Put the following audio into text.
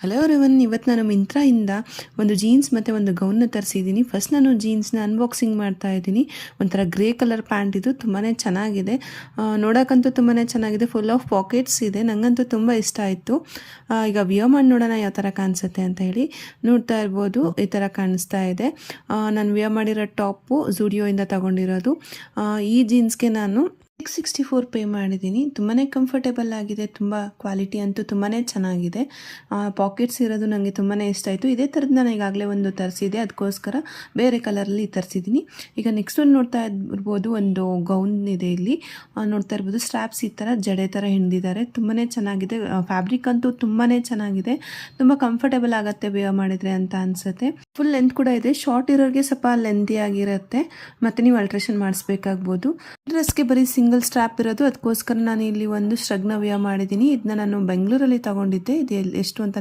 Hello everyone, ಇವತ್ತು ನಾನು ಮಿಂತ್ರಾಯಿಂದ ಒಂದು ಜೀನ್ಸ್ ಮತ್ತು ಒಂದು ಗೌನ್ನ ತರಿಸಿದ್ದೀನಿ. ಫಸ್ಟ್ ನಾನು ಜೀನ್ಸ್ನ ಅನ್ಬಾಕ್ಸಿಂಗ್ ಮಾಡ್ತಾ ಇದ್ದೀನಿ. ಒಂಥರ ಗ್ರೇ ಕಲರ್ ಪ್ಯಾಂಟ್ ಇದು, ತುಂಬಾ ಚೆನ್ನಾಗಿದೆ. ನೋಡೋಕ್ಕಂತೂ ತುಂಬಾ ಚೆನ್ನಾಗಿದೆ. ಫುಲ್ ಆಫ್ ಪಾಕೆಟ್ಸ್ ಇದೆ. ನನಗಂತೂ ತುಂಬ ಇಷ್ಟ ಆಯಿತು. ಈಗ ವಿಯರ್ ಮಾಡಿ ನೋಡೋಣ ಯಾವ ಥರ ಕಾಣಿಸುತ್ತೆ ಅಂತ ಹೇಳಿ. ನೋಡ್ತಾ ಇರ್ಬೋದು, ಈ ಥರ ಕಾಣಿಸ್ತಾ ಇದೆ. ನಾನು ವಿಯರ್ ಮಾಡಿರೋ ಟಾಪು ಝೂಡಿಯೋಯಿಂದ ತಗೊಂಡಿರೋದು. ಈ ಜೀನ್ಸ್ಗೆ ನಾನು 664 ಪೇ ಮಾಡಿದ್ದೀನಿ. ತುಂಬಾ ಕಂಫರ್ಟೇಬಲ್ ಆಗಿದೆ. ತುಂಬ ಕ್ವಾಲಿಟಿ ಅಂತೂ ತುಂಬಾ ಚೆನ್ನಾಗಿದೆ. ಪಾಕೆಟ್ಸ್ ಇರೋದು ನನಗೆ ತುಂಬಾ ಇಷ್ಟ ಆಯಿತು. ಇದೇ ಥರದ್ದು ನಾನು ಈಗಾಗಲೇ ಒಂದು ತರಿಸಿದೆ, ಅದಕ್ಕೋಸ್ಕರ ಬೇರೆ ಕಲರಲ್ಲಿ ತರಿಸಿದ್ದೀನಿ. ಈಗ ನೆಕ್ಸ್ಟ್ ಒಂದು ನೋಡ್ತಾ ಇರ್ಬೋದು, ಒಂದು ಗೌನ್ ಇದೆ ಇಲ್ಲಿ. ನೋಡ್ತಾ ಇರ್ಬೋದು, ಸ್ಟ್ರಾಪ್ಸ್ ಈ ಥರ ಜಡೆ ಥರ ಹಿಂಡಿದ್ದಾರೆ. ತುಂಬಾ ಚೆನ್ನಾಗಿದೆ. ಫ್ಯಾಬ್ರಿಕ್ ಅಂತೂ ತುಂಬಾ ಚೆನ್ನಾಗಿದೆ. ತುಂಬ ಕಂಫರ್ಟೇಬಲ್ ಆಗುತ್ತೆ ವೇರ್ ಮಾಡಿದರೆ ಅಂತ ಅನಿಸುತ್ತೆ. ಫುಲ್ ಲೆಂತ್ ಕೂಡ ಇದೆ. ಶಾರ್ಟ್ ಇರೋರಿಗೆ ಸ್ವಲ್ಪ ಲೆಂತಿ ಆಗಿರುತ್ತೆ, ಮತ್ತು ನೀವು ಅಲ್ಟ್ರೇಷನ್ ಮಾಡಿಸ್ಬೇಕಾಗ್ಬೋದು. ಡ್ರೆಸ್ಗೆ ಬರೀ ಸಿಂಗಲ್ ಸ್ಟ್ರಾಪ್ ಇರೋದು, ಅದಕ್ಕೋಸ್ಕರ ನಾನು ಇಲ್ಲಿ ಒಂದು ಸ್ಟ್ರಗ್ನ ವೇರ್ ಮಾಡಿದ್ದೀನಿ. ಇದನ್ನ ನಾನು ಬೆಂಗಳೂರಲ್ಲಿ ತಗೊಂಡಿದ್ದೆ. ಇದು ಎಷ್ಟು ಅಂತ